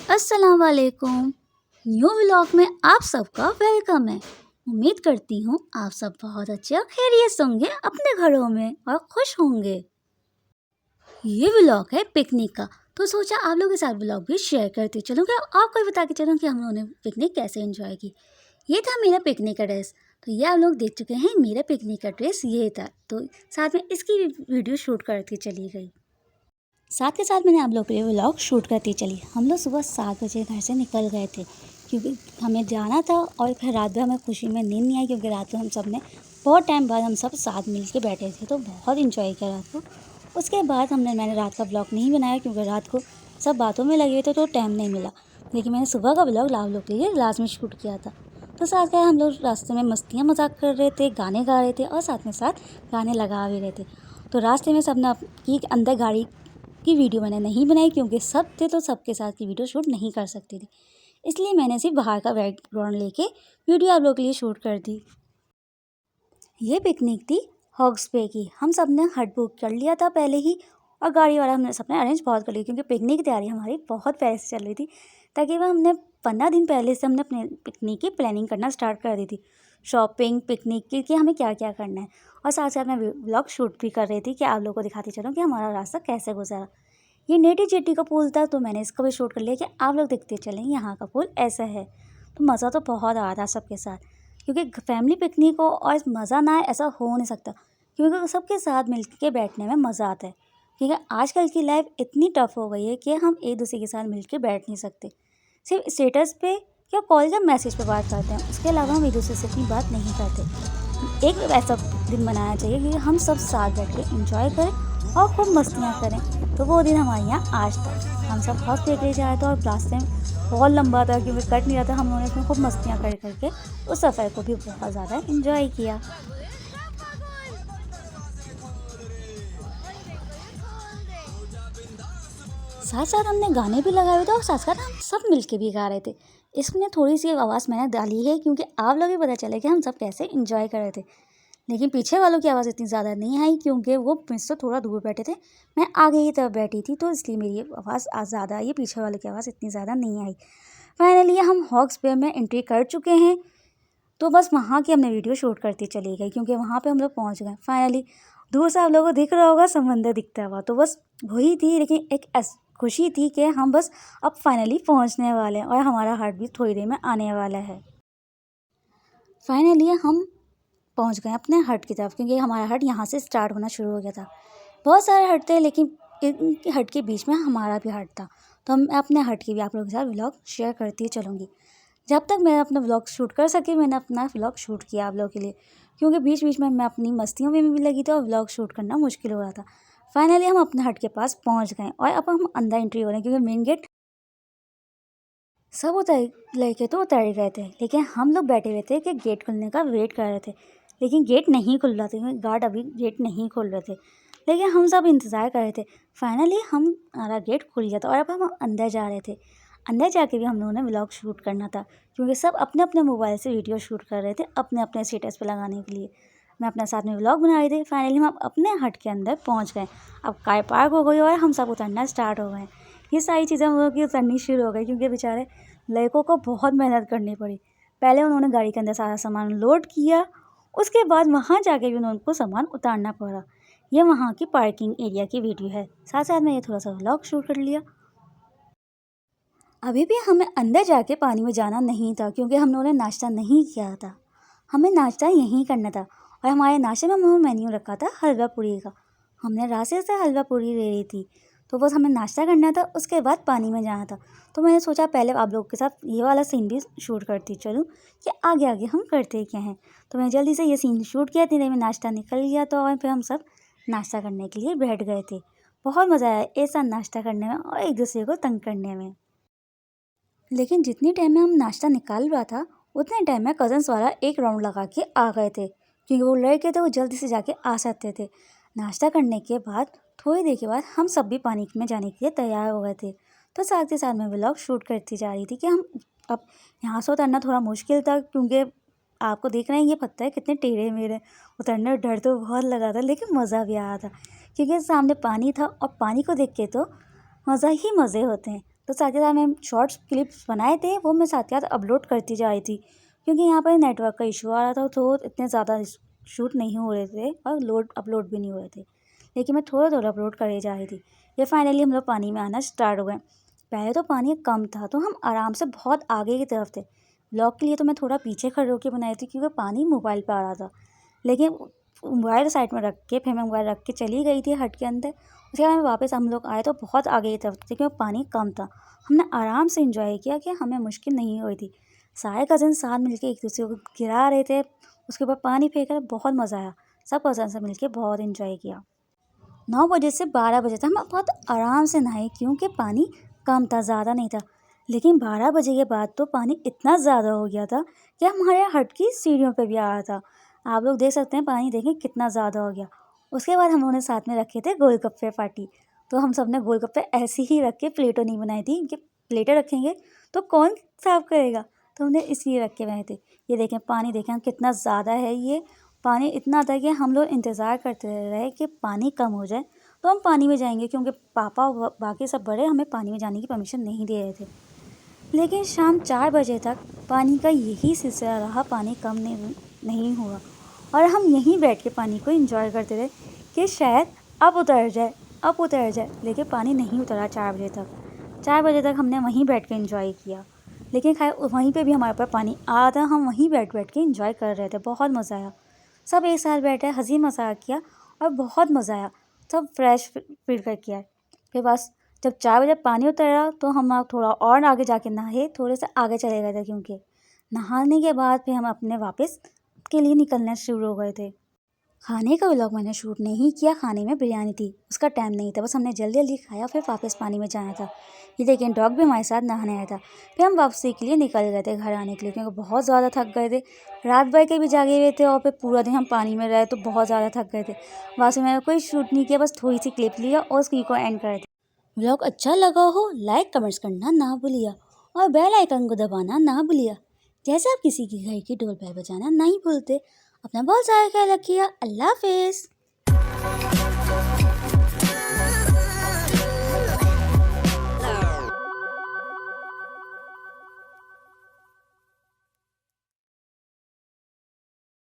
अस्सलाम वालेकुम। New vlog में आप सबका वेलकम है। उम्मीद करती हूँ आप सब बहुत अच्छे और खैरियत से होंगे अपने घरों में और खुश होंगे। ये व्लॉग है पिकनिक का, तो सोचा आप लोगों के साथ व्लॉग भी शेयर करती चलूँगी और आपको बता के चलूँ कि हम लोगों ने पिकनिक कैसे एंजॉय की। ये था मेरा पिकनिक का ड्रेस, तो ये आप लोग देख चुके हैं। मेरा पिकनिक का ड्रेस ये था, तो साथ में इसकी वीडियो शूट करती चली गई। साथ के साथ मैंने आप लोग के लिए व्लॉग शूट करती चली। हम लोग सुबह 7 बजे घर से निकल गए थे क्योंकि हमें जाना था, और फिर रात भर हमें खुशी में नींद नहीं आई क्योंकि रात को हम सब ने बहुत टाइम बाद हम सब साथ मिल के बैठे थे, तो बहुत इंजॉय किया रात को। उसके बाद मैंने रात का व्लॉग नहीं बनाया क्योंकि रात को सब बातों में लगे थे तो टाइम नहीं मिला, लेकिन मैंने सुबह का व्लॉग आप लोग के लिए लास्ट में शूट किया था। तो साथ के हम लोग रास्ते में मस्तियाँ मजाक कर रहे थे, गाने गा रहे थे और साथ में साथ गाने लगा भी रहे थे। तो रास्ते में सब ने की अंदर गाड़ी की वीडियो मैंने नहीं बनाई क्योंकि सब थे तो सबके साथ की वीडियो शूट नहीं कर सकती थी, इसलिए मैंने सिर्फ बाहर का बैकग्राउंड लेके वीडियो आप लोगों के लिए शूट कर दी। ये पिकनिक थी हॉग्स पे की। हम सब ने हट बुक कर लिया था पहले ही, और गाड़ी वाला हमने सबने अरेंज बहुत कर लिया क्योंकि पिकनिक की तैयारी हमारी बहुत पहले से चल रही थी। ताकि वह हमने 15 दिन पहले से हमने अपने पिकनिक की प्लानिंग करना स्टार्ट कर दी थी, शॉपिंग पिकनिक की कि हमें क्या क्या करना है। और साथ साथ मैं व्लॉग शूट भी कर रही थी कि आप लोगों को दिखाती चलूँ कि हमारा रास्ता कैसे गुजरा। ये नेटी जेटी का पुल था, तो मैंने इसका भी शूट कर लिया कि आप लोग देखते चलें यहाँ का पुल ऐसा है। तो मज़ा तो बहुत आ रहा था सबके साथ, क्योंकि फैमिली पिकनिक हो और मज़ा ना आए ऐसा हो नहीं सकता, क्योंकि सबके साथ मिल के बैठने में मज़ा आता है। क्योंकि आजकल की लाइफ इतनी टफ हो गई है कि हम एक दूसरे के साथ मिल के बैठ नहीं सकते, सिर्फ स्टेटस पे या कॉल या मैसेज पे बात करते हैं, उसके अलावा हम एक दूसरे से इतनी बात नहीं करते। एक ऐसा दिन बनाना चाहिए कि हम सब साथ बैठ के इंजॉय करें और खूब मस्तियाँ करें। तो वो दिन हमारे यहाँ आज था। हम सब हॉस पे जा रहे थे और रास्ते में बहुत लंबा था क्योंकि कट नहीं रहा था। हम लोगों ने इसमें खूब मस्तियाँ कर करके उस सफ़र को भी बहुत ज़्यादा इंजॉय किया। साथ साथ हमने गाने भी लगाए हुए थे और साथ साथ हम सब मिलके भी गा रहे थे। इसमें थोड़ी सी आवाज़ मैंने डाली है क्योंकि आप लोग भी पता चले कि हम सब कैसे इंजॉय कर रहे थे, लेकिन पीछे वालों की आवाज़ इतनी ज़्यादा नहीं आई क्योंकि वो मुझसे थोड़ा दूर बैठे थे, मैं आगे की तरफ बैठी थी, तो इसलिए मेरी आवाज़ ज़्यादा आई, पीछे वालों की आवाज़ इतनी ज़्यादा नहीं आई। फाइनली हम हॉग्स बे में एंट्री कर चुके हैं, तो बस वहाँ की हमने वीडियो शूट करती चली गई क्योंकि वहाँ पे हम लोग पहुँच गए। फाइनली दूर से आप लोगों को दिख रहा होगा समंदर दिखता हुआ, तो बस वही थी, लेकिन एक खुशी थी कि हम बस अब फाइनली पहुँचने वाले हैं और हमारा हार्ट भी थोड़ी देर में आने वाला है। फाइनली हम पहुंच गए अपने हट की तरफ क्योंकि हमारा हट यहाँ से स्टार्ट होना शुरू हो गया था। बहुत सारे हट थे, लेकिन इनके हट के बीच में हमारा भी हट था, तो हम अपने हट की भी आप लोगों के साथ व्लॉग शेयर करती चलूँगी। जब तक मैं अपना व्लॉग शूट कर सकी मैंने अपना व्लॉग शूट किया आप लोगों के लिए, क्योंकि बीच बीच में मैं अपनी मस्तियों में भी लगी थी और व्लॉग शूट करना मुश्किल हो रहा था। फाइनली हम अपने हट के पास पहुँच गए और अब हम अंदर एंट्री हो रहे हैं क्योंकि मेन गेट सब उतर लड़के तो उतर गए थे, लेकिन हम लोग बैठे हुए थे कि गेट खुलने का वेट कर रहे थे, लेकिन गेट नहीं खुल रहा था क्योंकि गार्ड अभी गेट नहीं खोल रहे थे, लेकिन हम सब इंतज़ार कर रहे थे। फाइनली हमारा गेट खुल गया था और अब हम अंदर जा रहे थे। अंदर जाके भी हम लोगों ने व्लॉग शूट करना था क्योंकि सब अपने अपने मोबाइल से वीडियो शूट कर रहे थे अपने अपने स्टेटस पर लगाने के लिए। मैं अपने साथ में व्लॉग बना रही थी। फाइनली हम अपने हट के अंदर पहुँच गए। अब कार पार्क हो गई और हम सब उतरना स्टार्ट हो गए। ये सारी चीज़ें हम लोग की उतरनी शुरू हो गई क्योंकि बेचारे लड़कों को बहुत मेहनत करनी पड़ी। पहले उन्होंने गाड़ी के अंदर सारा सामान लोड किया, उसके बाद वहाँ जाके भी उनको सामान उतारना पड़ा। ये वहाँ की पार्किंग एरिया की वीडियो है। साथ साथ में ये थोड़ा सा व्लॉग शूट कर लिया। अभी भी हमें अंदर जाके पानी में जाना नहीं था क्योंकि हम लोगों ने नाश्ता नहीं किया था। हमें नाश्ता यहीं करना था और हमारे नाश्ते में मेन्यू रखा था हलवा पूरी का। हमने रास्ते से हलवा पूरी ले ली थी, तो बस हमें नाश्ता करना था, उसके बाद पानी में जाना था। तो मैंने सोचा पहले आप लोगों के साथ ये वाला सीन भी शूट करती चलूँ कि आगे आगे हम करते क्या हैं। तो मैंने जल्दी से ये सीन शूट किया, इतनी देर में नाश्ता निकल गया, तो और फिर हम सब नाश्ता करने के लिए बैठ गए थे। बहुत मज़ा आया ऐसा नाश्ता करने में और एक दूसरे को तंग करने में। लेकिन जितनी टाइम में हम नाश्ता निकाल रहा था उतने टाइम में कज़न्स वाला एक राउंड लगा के आ गए थे क्योंकि वो लड़के थे, वो जल्दी से जाके आ सकते थे। नाश्ता करने के बाद थोड़ी देर के बाद हम सब भी पानी में जाने के लिए तैयार हो गए थे। तो साथ के साथ मैं व्लॉग शूट करती जा रही थी कि हम अब यहाँ से उतरना थोड़ा मुश्किल था क्योंकि आपको देख रहे हैं ये पत्थर कितने टेढ़े मेढ़े, उतरने में डर तो बहुत लगा था लेकिन मज़ा भी आया था क्योंकि सामने पानी था और पानी को देख के तो मज़ा ही मज़े होते हैं। तो साथ ही साथ मैं शॉर्ट्स क्लिप्स बनाए थे वो मैं साथ ही साथ अपलोड करती जा रही थी, क्योंकि यहाँ पर नेटवर्क का इशू आ रहा था तो इतने ज़्यादा शूट नहीं हो रहे थे और अपलोड भी नहीं हो रहे थे, लेकिन मैं थोड़ा थोड़ा अपलोड करे जा रही थी। ये फाइनली हम लोग पानी में आना स्टार्ट हो गए। पहले तो पानी कम था तो हम आराम से बहुत आगे की तरफ थे। ब्लॉग के लिए तो मैं थोड़ा पीछे खड़े होकर बनाई थी क्योंकि पानी मोबाइल पर आ रहा था, लेकिन मोबाइल साइड में रख के फिर मैं मोबाइल रख के चली गई थी हट के अंदर। उसके बाद में वापस हम लोग आए तो बहुत आगे की तरफ थे क्योंकि पानी कम था। हमने आराम से इंजॉय किया कि हमें मुश्किल नहीं हुई थी। सारे कज़न साथ मिलके एक दूसरे को गिरा रहे थे, उसके ऊपर पानी फेंक कर बहुत मज़ा आया। सब कज़न से मिलके बहुत इंजॉय किया। 9 बजे से 12 बजे तक हम बहुत आराम से नहाए क्योंकि पानी कम था, ज़्यादा नहीं था। लेकिन 12 बजे के बाद तो पानी इतना ज़्यादा हो गया था कि हमारे हट की सीढ़ियों पे भी आ रहा था। आप लोग देख सकते हैं, पानी देखें कितना ज़्यादा हो गया। उसके बाद हम लोगों ने साथ में रखे थे गोलगप्पे पार्टी, तो हम सब ने गोलगप्पे ऐसे ही रख के प्लेटों नहीं बनाई थी कि प्लेटें रखेंगे तो कौन साफ करेगा, तो हमने इसलिए रख के बनाए थे। ये देखें पानी देखें कितना ज़्यादा है। ये पानी इतना था कि हम लोग इंतज़ार करते रहे कि पानी कम हो जाए तो हम पानी में जाएंगे, क्योंकि पापा बाकी सब बड़े हमें पानी में जाने की परमिशन नहीं दे रहे थे। लेकिन शाम 4 बजे तक पानी का यही सिलसिला रहा, पानी कम नहीं हुआ और हम यहीं बैठ के पानी को एंजॉय करते रहे कि शायद अब उतर जाए, लेकिन पानी नहीं उतरा 4 बजे तक। 4 बजे तक हमने वहीं बैठ के एंजॉय किया, लेकिन खैर वहीं पे भी हमारे ऊपर पानी आ रहा था, हम वहीं बैठ के एंजॉय कर रहे थे। बहुत मज़ा आया, सब एक साथ बैठे हंसी मजाक किया और बहुत मज़ा आया। सब फ्रेश फील कर किया। फिर बस जब 4 बजे पानी उतरा तो हम थोड़ा और आगे जाके नहाए, थोड़े से आगे चले गए थे क्योंकि नहाने के बाद फिर हम अपने वापस के लिए निकलना शुरू हो गए थे। खाने का व्लॉग मैंने शूट नहीं किया, खाने में बिरयानी थी, उसका टाइम नहीं था, बस हमने जल्दी जल्दी खाया फिर वापस पानी में जाना था। ये देखिए डॉग भी हमारे साथ नहाने आया था। फिर हम वापसी के लिए निकल गए थे घर आने के लिए, क्योंकि बहुत ज़्यादा थक गए थे। रात भर के भी जागे हुए थे और फिर पूरा दिन हम पानी में रहे तो बहुत ज़्यादा थक गए थे। वहाँ से मैंने कोई शूट नहीं किया, बस थोड़ी सी क्लिप लिया और उसकी को एंड कर दिया। व्लॉग अच्छा लगा हो लाइक कमेंट्स करना ना भूलिए और बेल आइकन को दबाना ना भूलिए। जैसे आप किसी के घर की डोर बेल बजाना नहीं भूलते। अपना बहुत सारा ख्याल रखिए। अल्लाह हाफिज़।